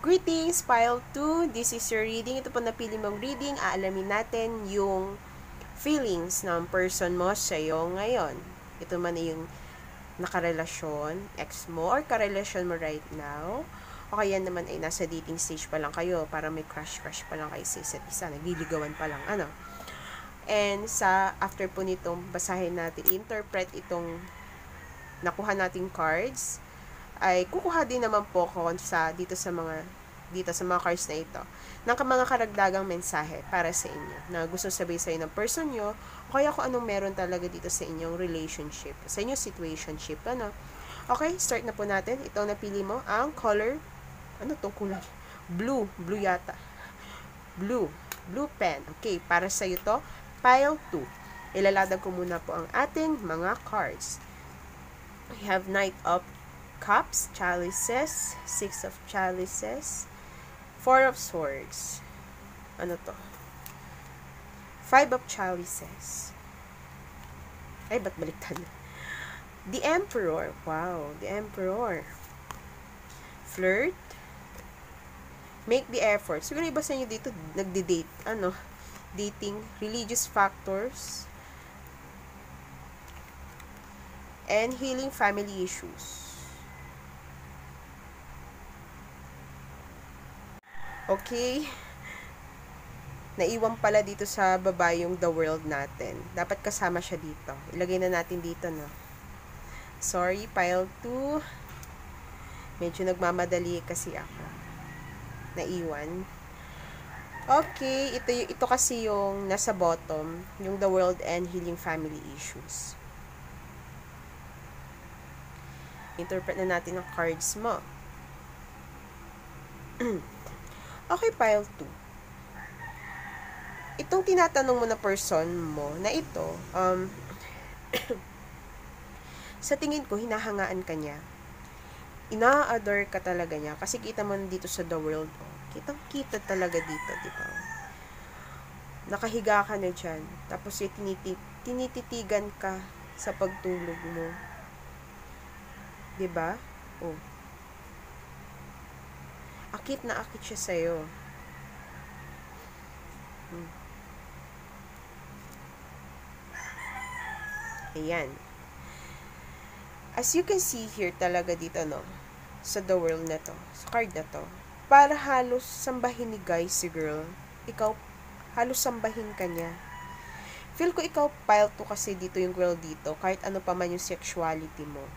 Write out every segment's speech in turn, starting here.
Greetings, Pile 2. This is your reading. Ito po napili mong reading. Aalamin natin yung feelings ng person mo sa'yo ngayon. Ito man ay yung nakarelasyon, ex mo, or karelasyon mo right now. O kaya naman ay nasa dating stage pa lang kayo, para may crush-crush pa lang kayo sa isa't isa, nagliligawan pa lang, And sa after po nitong basahin natin, interpret itong nakuha nating cards, ay kukuha din naman po ko dito sa mga cards na ito ng mga karagdagang mensahe para sa inyo na gusto sabihin sa inyo ng person nyo o kaya kung anong meron talaga dito sa inyong relationship, sa inyong situationship, Okay, start na po natin. Ito napili mo ang color, ano tong kulay? Blue yata. Blue pen. Okay, para sa iyo to, pile 2. Ilaladag ko muna po ang ating mga cards. We have Knight of Cups, Chalices, Six of Chalices, Four of Swords. Ano to? Five of Chalices. Ay, ba't baliktad na? The Emperor. Wow, the Emperor. Flirt. Make the effort. Siguro iba sa inyo dito, nagde-date. Dating. Religious factors. And healing family issues. Okay. Naiwan pala dito sa baba yung the world natin. Dapat kasama siya dito. Ilagay na natin dito, no? Sorry, pile 2. Medyo nagmamadali kasi ako. Naiwan. Okay, ito kasi yung nasa bottom, yung the world and healing family issues. Interpret na natin ang cards mo. Okay, pile 2. Itong tinatanong mo na person mo na ito, sa tingin ko, hinahangaan ka niya. Ina-adore ka talaga niya. Kasi kita mo dito sa the world, kitang-kita talaga dito, di ba? Nakahiga ka na dyan. Tapos yung tinititigan ka sa pagtulog mo. Di ba? Oh. Akit na akit siya sa'yo. Ayan. As you can see here talaga dito, no? Sa the world na to. Sa card na to. Para halos sambahin ni guy si girl. Ikaw, halos sambahin ka niya. Feel ko ikaw pile 2 kasi dito yung girl dito. Kahit ano pa man yung sexuality mo.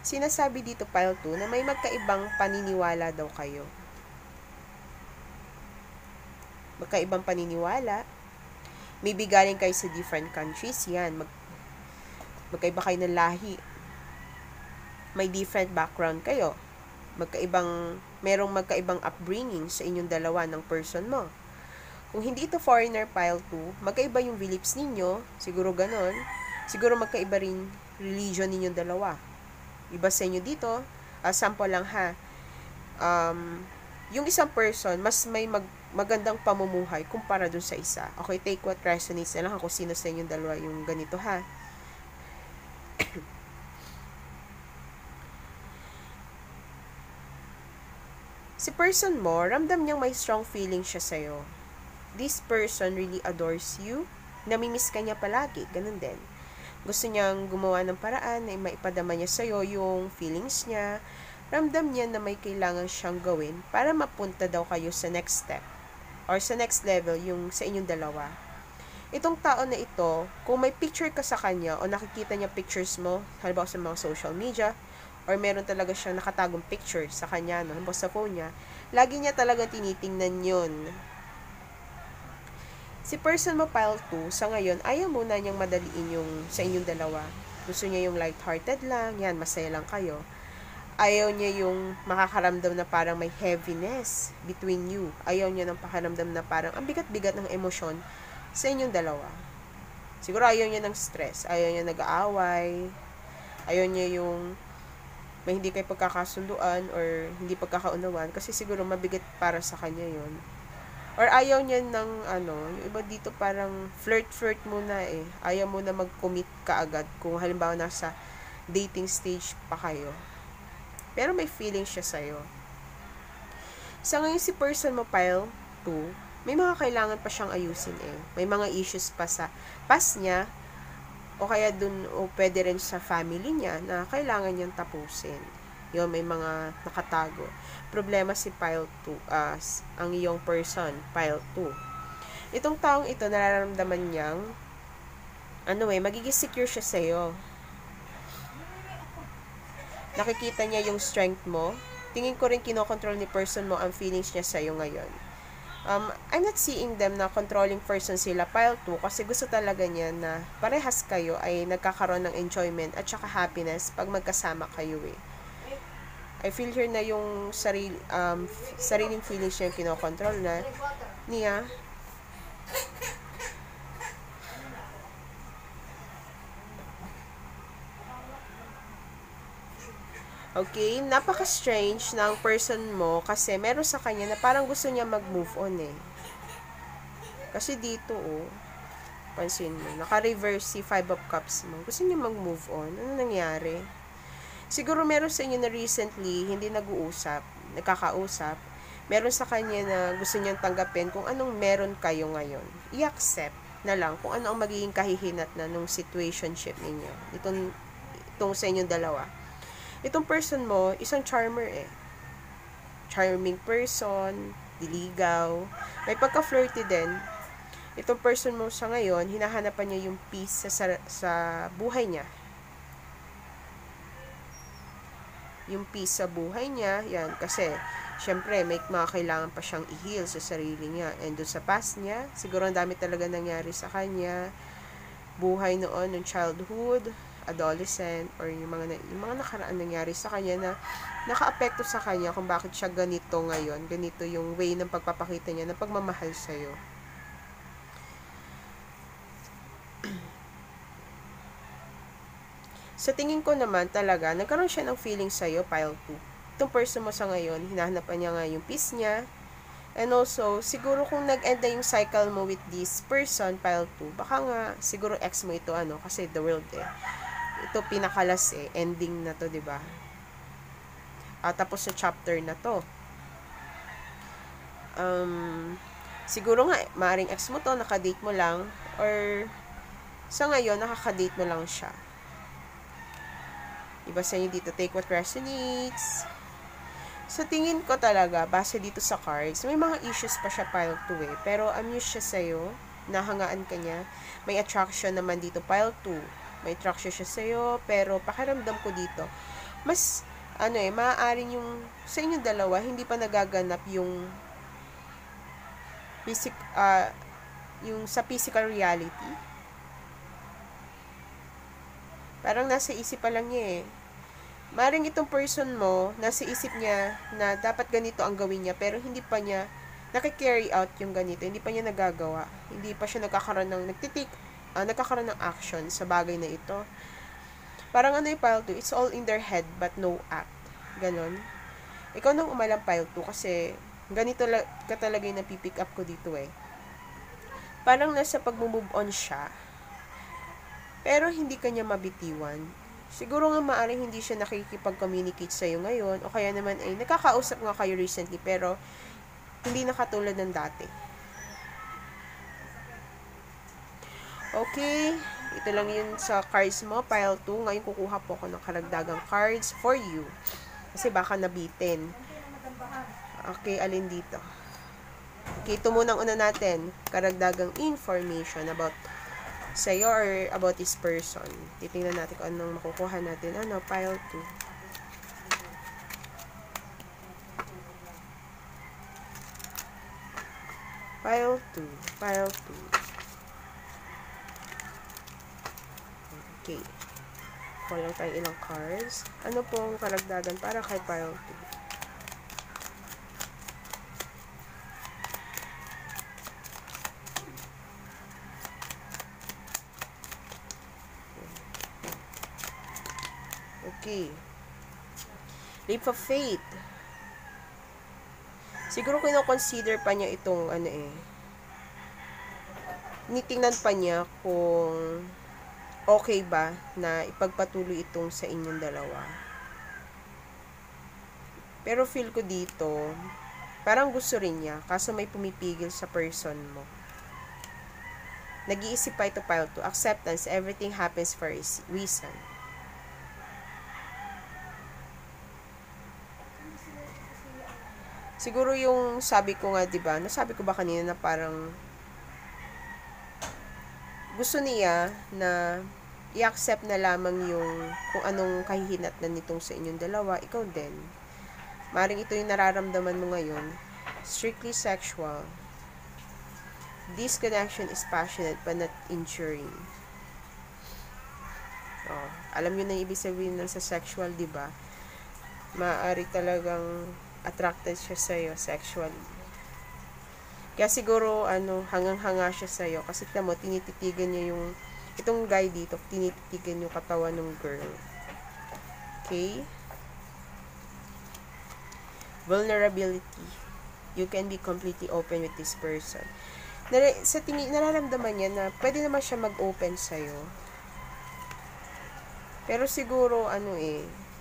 Sinasabi dito pile 2 na may magkaibang paniniwala daw kayo. Magkaibang paniniwala. Maybe galing kayo sa different countries. Yan. Magkaiba kayo ng lahi. May different background kayo. Merong magkaibang upbringing sa inyong dalawa ng person mo. Kung hindi ito foreigner pile 2, magkaiba yung beliefs ninyo. Siguro ganon. Siguro magkaiba rin religion ninyong dalawa. Iba sa inyo dito. Sample lang ha. Yung isang person, mas may magandang pamumuhay kumpara dun sa isa. Okay, take what resonates na lang kung sino sa inyong dalawa yung ganito ha. Si person mo, ramdam niyang may strong feeling siya sa'yo. This person really adores you. Namimiss ka niya palagi. Ganun din. Gusto niyang gumawa ng paraan na maipadama niya sa'yo yung feelings niya. Ramdam niya na may kailangan siyang gawin para mapunta daw kayo sa next step or sa next level yung sa inyong dalawa. Itong tao na ito, kung may picture ka sa kanya o nakikita niya pictures mo, halimbawa sa mga social media, or meron talaga siyang nakatagong picture sa kanya, no, halimbawa sa phone niya, lagi niya talaga tinitingnan yun. Si person mo pile 2, sa ngayon, ayaw muna niyang madaliin yung sa inyong dalawa. Gusto niya yung lighthearted lang, yan, masaya lang kayo. Ayaw niya yung makakaramdam na parang may heaviness between you. Ayaw niya ng pakaramdam na parang ang bigat-bigat ng emosyon sa inyong dalawa. Siguro ayaw niya ng stress. Ayaw niya nag-aaway. Ayaw niya yung may hindi kayo pagkakasunduan or hindi pagkakaunawan kasi siguro mabigat para sa kanya yon. Or ayaw niya ng yung iba dito parang flirt muna eh. Ayaw mo na mag-commit kaagad kung halimbawa nasa dating stage pa kayo. Pero may feeling siya sa'yo. Sa ngayon, si person mo, pile 2, may mga kailangan pa siyang ayusin eh. May mga issues pa sa past niya, o kaya dun, o pwede rin sa family niya na kailangan niyang tapusin. Yun, may mga nakatago. Problema si pile 2, ang iyong person, pile 2. Itong taong ito, nararamdaman niyang, magiging secure siya sa'yo. Nakikita niya yung strength mo. Tingin ko rin kinokontrol ni person mo ang feelings niya sa'yo ngayon. I'm not seeing them na controlling person sila, pile 2, kasi gusto talaga niya na parehas kayo ay nagkakaroon ng enjoyment at saka happiness pag magkasama kayo eh. I feel here na yung sariling feelings niya yung kinokontrol na niya. Okay, napaka-strange ng person mo kasi meron sa kanya na parang gusto niya mag-move on eh. Kasi dito, pansin mo, naka-reverse si 5 of Cups mo. Gusto niya mag-move on. Ano nangyari? Siguro meron sa inyo na recently, hindi nakakausap. Meron sa kanya na gusto niyang tanggapin kung anong meron kayo ngayon. I-accept na lang kung ano ang magiging kahihinat na nung situationship ninyo. Itong sa inyong dalawa. Itong person mo, isang charmer eh. Charming person, diligaw. May pagka-flirty din. Itong person mo sa ngayon, hinahanapan niya yung peace sa buhay niya. Yung peace sa buhay niya, yan. Kasi, syempre, may mga kailangan pa siyang i-heal sa sarili niya. And doon sa past niya, siguro ang dami talaga nangyari sa kanya. Buhay noon, ng childhood, adolescent, or yung mga nakaraan nangyari sa kanya na naka-apekto sa kanya kung bakit siya ganito ngayon. Ganito yung way ng pagpapakita niya ng pagmamahal sa'yo. Sa tingin ko naman talaga, nagkaroon siya ng feeling sa'yo, pile 2. Itong person mo sa ngayon, hinahanapan niya nga yung peace niya. And also, siguro kung nag-end na yung cycle mo with this person, pile 2, baka nga, siguro ex mo ito, kasi the world eh. Ito pinakalas eh, ending na to, diba? Tapos sa chapter na to. Siguro nga, maaring ex mo to, nakadate mo lang, or sa ngayon, nakakadate mo lang siya. Iba sa inyo dito, take what resonates. Sa tingin ko talaga, base dito sa cards, may mga issues pa siya pile 2 eh. Pero amused siya sa'yo, nahangaan ka niya. May attraction naman dito, pile 2. May attraction siya sa'yo, pero pakiramdam ko dito, mas, maaaring yung, sa inyong dalawa, hindi pa nagaganap yung sa physical reality. Parang nasa isip pa lang niya eh. Maring itong person mo, nasa isip niya na dapat ganito ang gawin niya, pero hindi pa niya naki-carry out yung ganito, hindi pa niya nagagawa. Hindi pa siya nagkakaroon ng action sa bagay na ito. Parang yung pile 2, it's all in their head but no act. Ganon. Ikaw nang umalang pile 2 kasi ganito ka talaga yung napipick up ko dito eh. Parang nasa pag-move on siya, pero hindi kanya mabitiwan. Siguro nga maaaring hindi siya nakikipag-communicate sa'yo ngayon, o kaya naman ay nakakausap nga kayo recently, pero hindi na katulad ng dati. Okay, ito lang yun sa cards mo, pile 2. Ngayon kukuha po ako ng karagdagang cards for you. Kasi baka nabitin. Okay, alin dito? Okay, ito munang una natin. Karagdagang information about sa'yo or about this person. Titingnan natin kung anong makukuha natin. Pile 2. Pile 2. Pile 2. Okay. Walang tayong ilang cards. Ano pong karagdagan para kay pile 2? Okay. Leap of faith. Siguro kino-consider pa niya itong nitingnan pa niya kung okay ba na ipagpatuloy itong sa inyong dalawa. Pero feel ko dito, Parang gusto rin niya, kaso may pumipigil sa person mo. Nag-iisip pa ito pile 2. Acceptance, everything happens for a reason. Siguro yung sabi ko nga, diba? Nasabi ko ba kanina na parang gusto niya na i-accept na lamang yung kung anong kahihinatnan nitong sa inyong dalawa, ikaw din. Maring ito yung nararamdaman mo ngayon. Strictly sexual. This connection is passionate but not enduring. Oh, alam niyo na yung ibig sabihin ng sa sexual, di ba? Maaari talagang attracted siya sa'yo sexually. Kaya siguro, hangang-hanga siya sa'yo. Kasi mo, tinititigan niya yung, itong guy dito, tinititigan yung katawan ng girl. Okay? Vulnerability. You can be completely open with this person. Sa nararamdaman niya na pwede naman siya mag-open sa'yo. Pero siguro,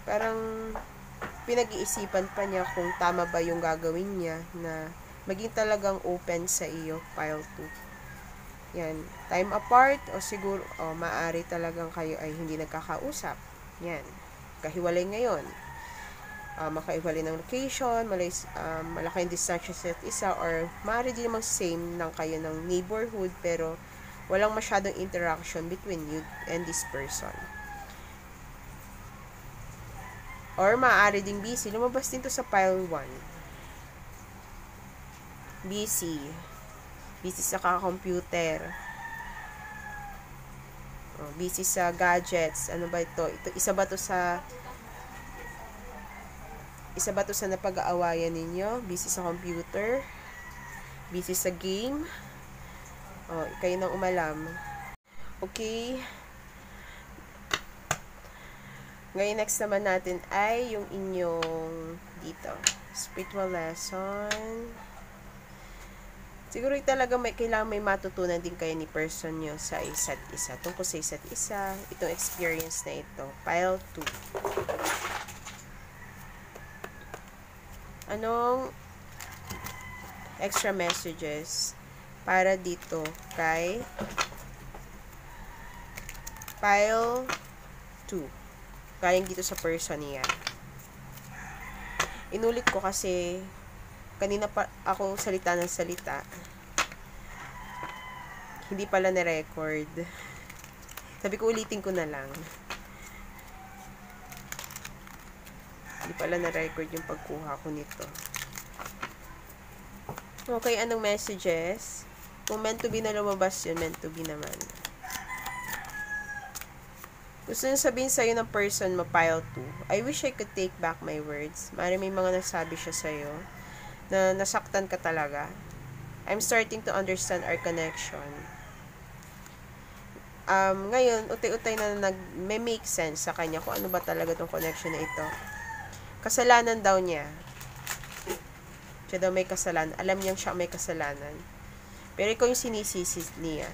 parang pinag-iisipan pa niya kung tama ba yung gagawin niya na maging talagang open sa iyo, pile 2. Yan. Time apart, o siguro, maaari talagang kayo ay hindi nagkakausap. Yan. Kahiwalay ngayon. Makaiwalay ng location, malaki yung distansya sa isa, or maaari din namang same ng kayo ng neighborhood, pero walang masyadong interaction between you and this person. Or maaari ding busy. Lumabas din to sa pile 1. Busy. Busy sa computer. Busy sa gadgets. Ano ba ito? Isa ba to sa napag-aawayan ninyo? Busy sa computer? Busy sa game? Kayo nang umalam. Okay. Ngayon, next naman natin ay yung inyong dito. Spiritual lesson. Siguro talaga kailangan may matutunan din kayo ni person nyo sa isa't isa. Tungkol sa isa't isa, itong experience na ito. Pile 2. Anong extra messages para dito kay pile 2? Galing dito sa person niya. Inulit ko kasi kanina pa ako salita ng salita. Hindi pala na-record. Sabi ko ulitin ko na lang. Hindi pala na-record yung pagkuha ko nito. Okay, anong messages? Kung meant to be na lumabas yun, meant to be naman. Gusto nyo sabihin sa'yo ng person mo, pile 2. I wish I could take back my words. May mga nasabi siya sa'yo na nasaktan ka talaga. I'm starting to understand our connection. Ngayon, utay-utay na may-make sense sa kanya kung ano ba talaga tong connection na ito. Kasalanan daw niya. Siya daw may kasalanan. Alam niyang siya may kasalanan. Pero ikaw yung sinisisi niya.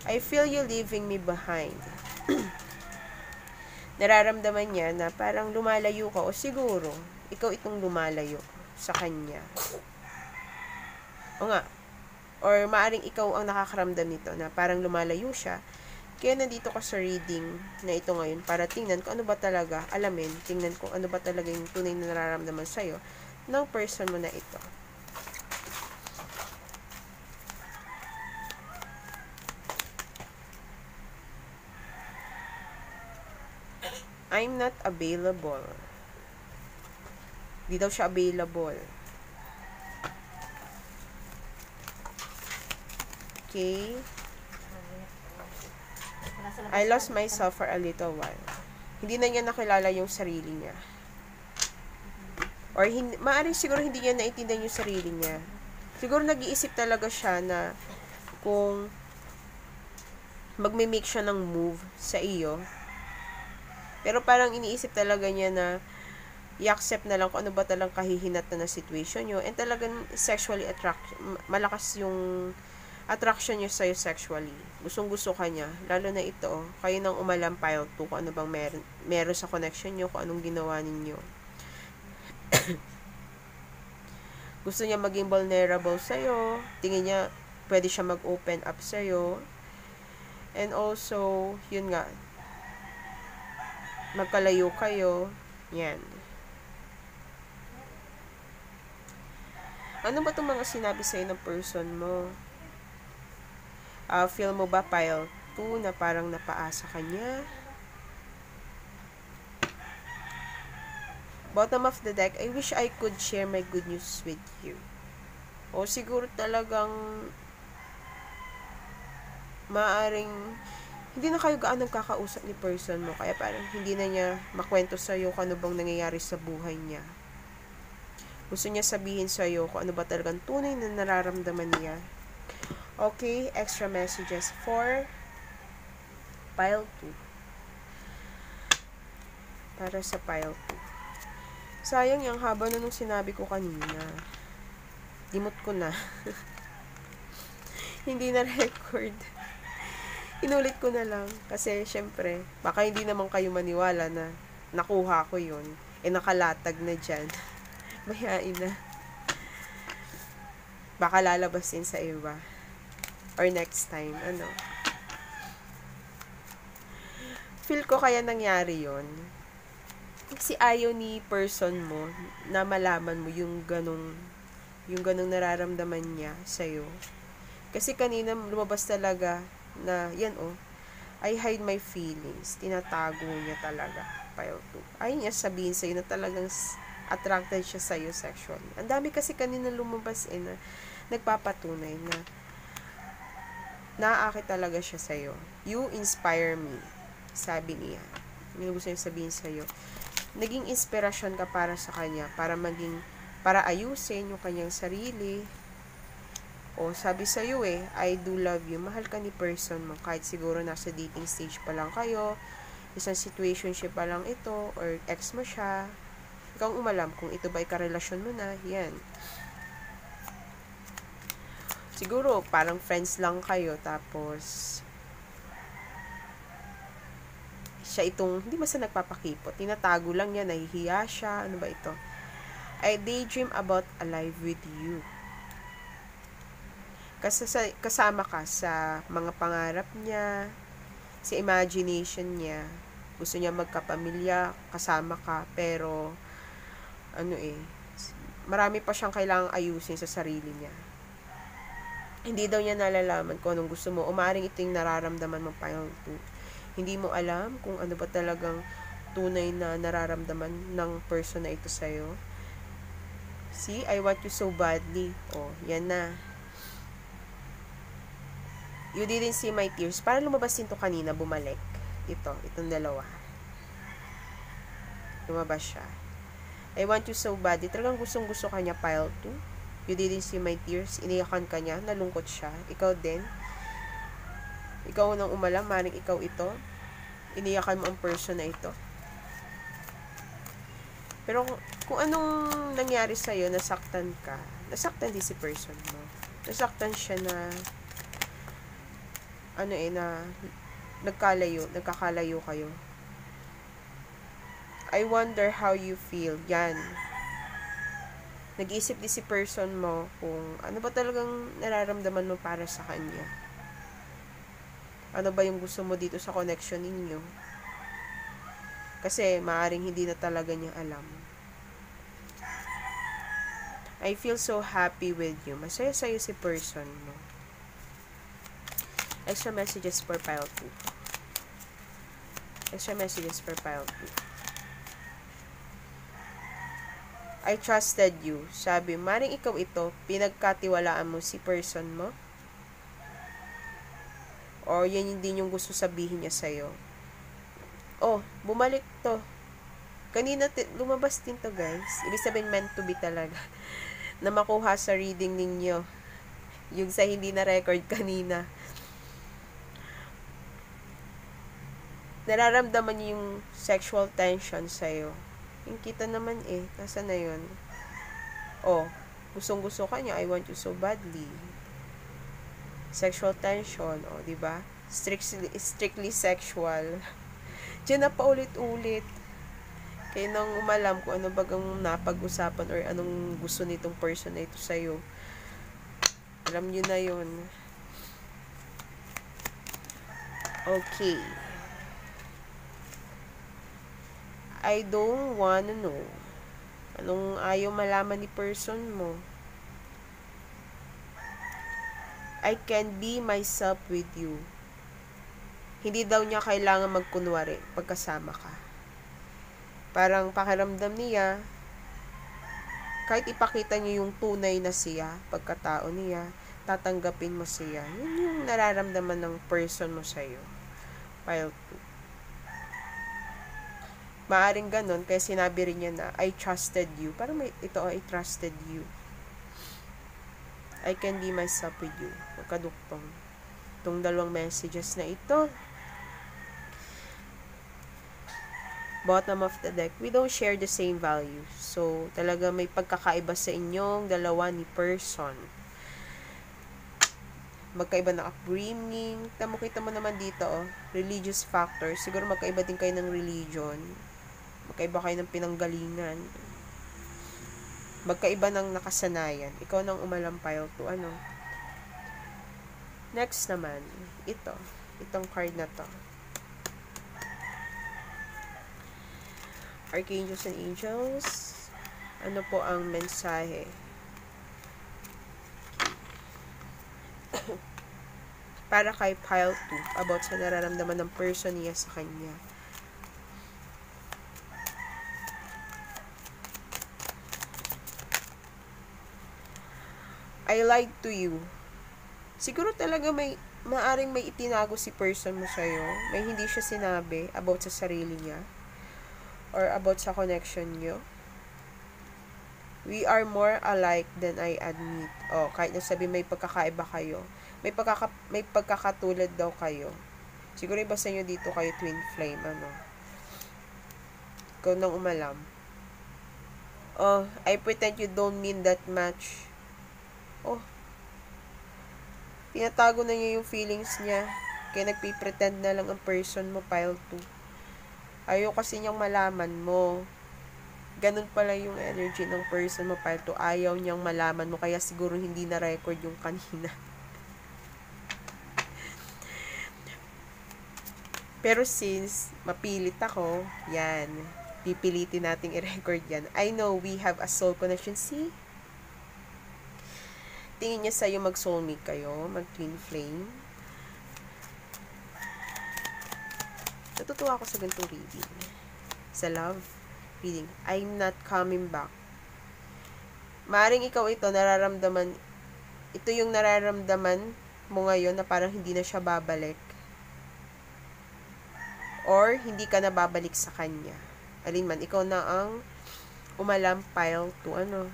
I feel you leaving me behind. Nararamdaman niya na parang lumalayo ka, o siguro, ikaw itong lumalayo sa kanya. O nga, or maaring ikaw ang nakakaramdam nito na parang lumalayo siya. Kaya nandito ka sa reading na ito ngayon para tingnan kung ano ba talaga, tingnan kung ano ba talaga yung tunay na nararamdaman sa'yo ng person mo na ito. I'm not available. Di daw siya available. Okay. I lost myself for a little while. Hindi na niya nakilala yung sarili niya. Or maaaring siguro hindi niya naiintindihan yung sarili niya. Siguro nag-iisip talaga siya na kung magme-make siya ng move sa iyo. Pero parang iniisip talaga niya na i-accept na lang kung ano ba talang kahihinatan na situation nyo. And talagang sexually malakas yung attraction niya sa'yo sexually. Gustong-gusto ka niya. Lalo na ito, kayo nang umalam pile 2 kung ano bang meron sa connection nyo, kung anong ginawa ninyo. Gusto niya maging vulnerable sa'yo. Tingin niya, pwede siya mag-open up sa'yo. And also, yun nga, magkalayo kayo. Yan. Ano ba itong mga sinabi sa'yo ng person mo? Feel mo ba pile 2 na parang napaasa ka niya? Bottom of the deck, I wish I could share my good news with you. O siguro talagang maaring hindi na kayo gaano kakausap ni person mo, kaya parang hindi na niya makwento sa'yo kung ano bang nangyayari sa buhay niya. Gusto niya sabihin sa'yo kung ano ba talagang tunay na nararamdaman niya. Okay, extra messages for pile 2. Para sa pile 2. Sayang yung haba na nung sinabi ko kanina. Dimot ko na. Hindi na record. Inulit ko na lang. Kasi, syempre, baka hindi naman kayo maniwala na nakuha ko yun. Nakalatag na dyan. Mayain na. Baka lalabas din sa iba. Or next time, ano. Feel ko kaya nangyari yun. Kasi ayaw ni person mo na malaman mo yung ganong nararamdaman niya sa'yo. Kasi kanina lumabas talaga na, yan I hide my feelings. Tinatago niya talaga. Pile 2. Ayaw niya sabihin sa'yo na talagang attracted siya sa'yo sexually. Ang dami kasi kanina lumabas na nagpapatunay na naaakit talaga siya sa'yo. You inspire me. Sabi niya. Yung gusto niya sabihin sa'yo. Naging inspirasyon ka para sa kanya, para ayusin yung kanyang sarili. O sabi sa iyo I do love you. Mahal ka ni person mo kahit siguro nasa dating stage pa lang kayo, isang situationship pa lang ito, or ex mo siya. Ikaw ang umalam kung ito ba ay karelasyon mo na. Yan. Siguro parang friends lang kayo, tapos siya itong, hindi basta nagpapakipot. Tinatago lang niya, nahihiya siya. Ano ba ito? I daydream about a life with you. Kasi kasama ka sa mga pangarap niya, sa imagination niya. Gusto niya magkapamilya, kasama ka, pero marami pa siyang kailangang ayusin sa sarili niya. Hindi daw niya nalalaman kung anong gusto mo. O maaaring ito yung nararamdaman mo pile 2. Hindi mo alam kung ano ba talagang tunay na nararamdaman ng person na ito sa'yo. See, I want you so badly. Yan na. You didn't see my tears. Para lumabas din to kanina, bumalik. Itong dalawa. Lumabas siya. I want you so badly. Talagang gustong-gusto ka niya, pile 2. You didn't see my tears. Iniyakan ka niya. Nalungkot siya. Ikaw din. Ikaw nang umalam, maring ikaw ito. Iniyakan mo ang person na ito. Pero kung anong nangyari sa'yo, nasaktan ka. Nasaktan din si person mo. Nasaktan siya na nagkakalayo kayo. I wonder how you feel. Yan. Nag-iisip din si person mo kung ano ba talagang nararamdaman mo para sa kanya. Ano ba yung gusto mo dito sa connection ninyo? Kasi maaring hindi na talaga niya alam. I feel so happy with you. Masaya sa'yo si person mo. Extra messages for pile 2. Extra messages for pile 2. I trusted you. Sabi, maring ikaw ito, pinagkatiwalaan mo si person mo. Or yan din yung gusto sabihin niya sa'yo. Bumalik to. Kanina, lumabas din to, guys. Ibig sabihin, meant to be talaga. Na makuha sa reading ninyo. Yung sa hindi na record kanina. Nararamdaman niyo yung sexual tension sa'yo. Yung kita naman nasa na yun? Gustong-gusto ka niya. I want you so badly. Sexual tension, diba? Strictly sexual. Diyan na paulit-ulit. Kayo nang umalam kung ano bagang napag-usapan or anong gusto nitong person na ito sa'yo. Alam nyo na yun. Okay. I don't wanna know. Anong ayaw malaman ni person mo? I can be myself with you. Hindi daw niya kailangan magkunwari pagkasama ka. Parang pakiramdam niya, kahit ipakita niya yung tunay na siya, pagkatao niya, tatanggapin mo siya. Yun yung nararamdaman ng person mo sa'yo. Pile 2. Maaring ganun, kaya sinabi rin niya na, I trusted you. Parang ito, I trusted you. I can be myself with you. Magkaduktong. Itong dalawang messages na ito. Bottom of the deck, we don't share the same values. So, talaga may pagkakaiba sa inyong dalawa ni person. Magkaiba na upbringing. Kita mo naman dito, religious factor. Siguro magkaiba din kayo ng religion. Magkaiba kayo ng pinanggalingan. Magkaiba ng nakasanayan. Ikaw nang umalampile to, ano? Next naman, ito. Itong card na to. Archangels and Angels. Ano po ang mensahe? Para kay pile 2 about sa nararamdaman ng person niya sa kanya. I lied to you. Siguro talaga maaring may itinago si person mo sa'yo. May hindi siya sinabi about sa sarili niya. Or about sa connection nyo. We are more alike than I admit. Kahit nasabi may pagkakaiba kayo. May pagkakatulad daw kayo. Siguro iba sa inyo dito kayo twin flame, ano. Ikaw nang umalam. I pretend you don't mean that much. Tinatago na niya yung feelings niya. Kaya nagpipretend na lang ang person mo, pile 2. Ayaw kasi niyang malaman mo. Ganun pala yung energy ng person mo, pile 2. Ayaw niyang malaman mo, kaya siguro hindi na record yung kanina. Pero since mapilit ako, yan, pipilitin nating i-record yan. I know we have a soul connection. See? Tingin niya sa'yo mag-soulmate kayo, mag-twin flame. Natutuwa ako sa ganitong reading. Sa love reading. I'm not coming back. Maaring ikaw ito, nararamdaman, ito yung nararamdaman mo ngayon na parang hindi na siya babalik. Or, hindi ka na babalik sa kanya. Alin man, ikaw na ang umalampile to, ano.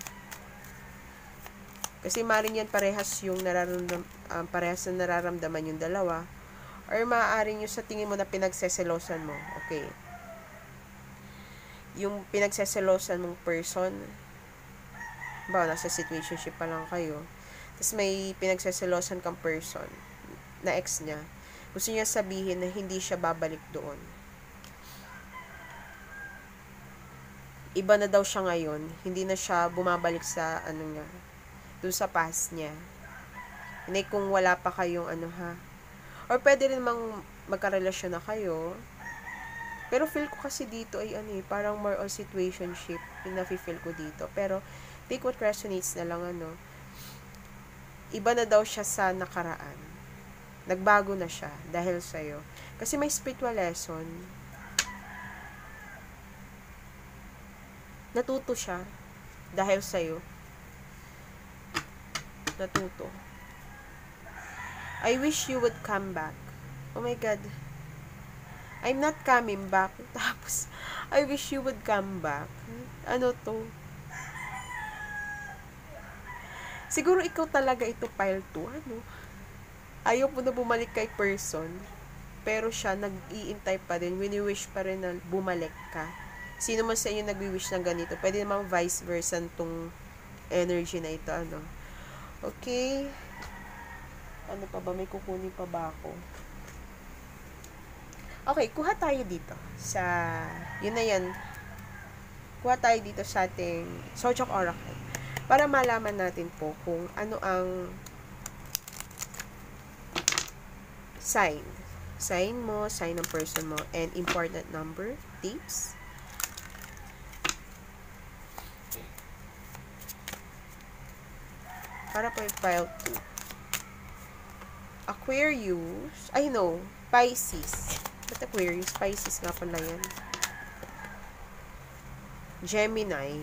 Kasi maaring yan parehas na nararamdaman yung dalawa. Or maaaring yung sa tingin mo na pinagseselosan mo. Okay. Yung pinagseselosan mong person, nasa situationship pa lang kayo. Tapos may pinagseselosan kang person na ex niya. Gusto niya sabihin na hindi siya babalik doon. Iba na daw siya ngayon. Hindi na siya bumabalik sa niya. Doon sa past niya. Hindi kung wala pa kayong Or pwede rin magkarelasyon na kayo. Pero feel ko kasi dito ay parang more on situationship yung nafe-feel ko dito. Pero take what resonates na lang Iba na daw siya sa nakaraan. Nagbago na siya dahil sa'yo. Kasi may spiritual lesson. Natuto siya dahil sa'yo. Natuto. I wish you would come back. Oh my God. I'm not coming back. Tapos, I wish you would come back. Ano to? Siguro ikaw talaga ito, pile 2. Ayaw mo na bumalik kay person. Pero siya, nag-iintay pa rin. Wini-wish pa rin na bumalik ka. Sino man sa inyo nag-wish ng ganito? Pwede namang vice versa tong energy na ito, Okay. Ano pa ba? May kukunin pa ba ako? Okay, kuha tayo dito. Yun na yan. kuha tayo dito sa ating Zodiac Oracle para malaman natin po kung ano ang sign mo, sign ng person mo, and important number, tips. Para po yung file 2. Aquarius, Pisces. Ba't Aquarius? Pisces nga pala yan. Gemini.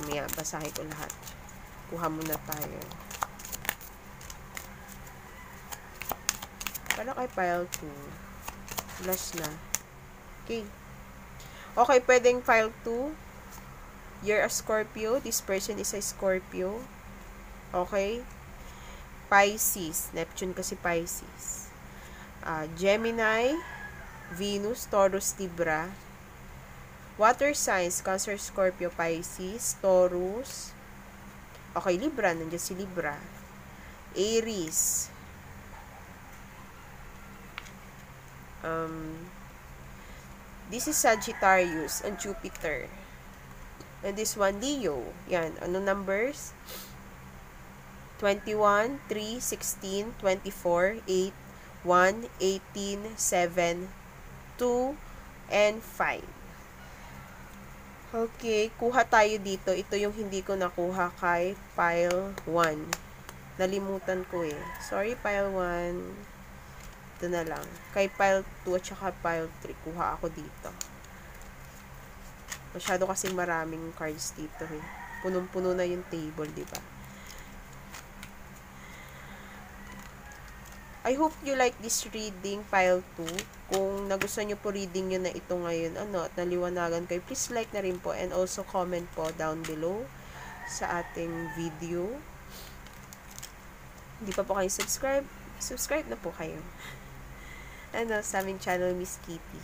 Maya, basahin ko lahat. Kuha muna tayo. Para kay file 2. Last na. Okay. Okay, pwedeng file 2. You're a Scorpio. This person is a Scorpio. Okay. Pisces. Neptune kasi Pisces. Gemini, Venus, Taurus, Libra. Water signs, Cancer, Scorpio, Pisces, Taurus. Okay, Libra. Nandiyan si Libra. Aries. This is Sagittarius and Jupiter. And this one, Leo. Yan. Ano numbers? 21, 3, 16, 24, 8, 1, 18, 7, 2, and 5. Okay, kuha tayo dito. Ito yung hindi ko nakuha kay pile 1. Nalimutan ko eh. Sorry, pile 1. Ito na lang. Kay pile 2 at saka pile 3, kuha ako dito. Masyado kasing maraming cards dito eh. Punong-puno na yung table, di ba? I hope you like this reading, pile 2. Kung nagustuhan nyo po reading nyo na ito ngayon, at naliwanagan kayo, please like na rin po and also comment po down below sa ating video. Hindi pa po kayo subscribe na po kayo. Sa aming channel, Miss Kitty.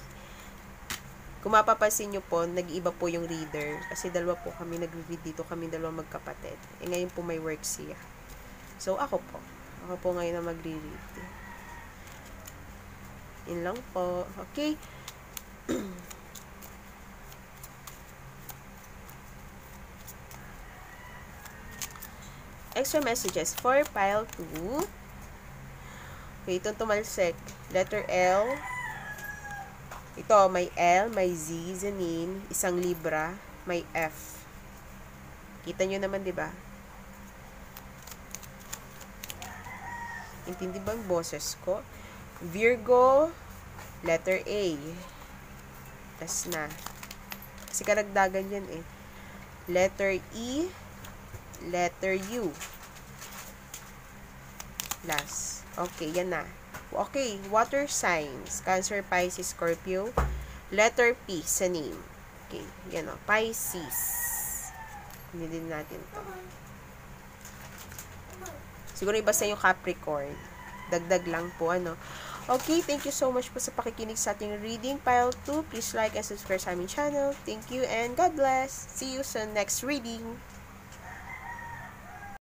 Kung mapapansin nyo po, nag-iiba po yung reader. Kasi dalawa po kami nag-read dito, kami dalawa magkapatid. Ngayon po may work siya. So, ako po ngayon na magre-read. Yun lang po. Okay. Extra messages for pile 2. Okay, itong tumalsik. Letter L. Ito, may L, may Z, Zanin, isang Libra, may F. Kita nyo naman, di ba? Intindi ba ang boses ko? Virgo, letter A. Last na. Kasi karagdagan yan eh. Letter E, letter U. Last. Okay, yan na. Okay, water signs. Cancer, Pisces, Scorpio. Letter P sa name. Okay, yan o. Pisces. Hindi din natin to. Siguro iba sa yung Capricorn. Dagdag lang po, Okay, thank you so much po sa pakikinig sa ating reading, pile 2. Please like and subscribe sa aming channel. Thank you and God bless. See you sa next reading.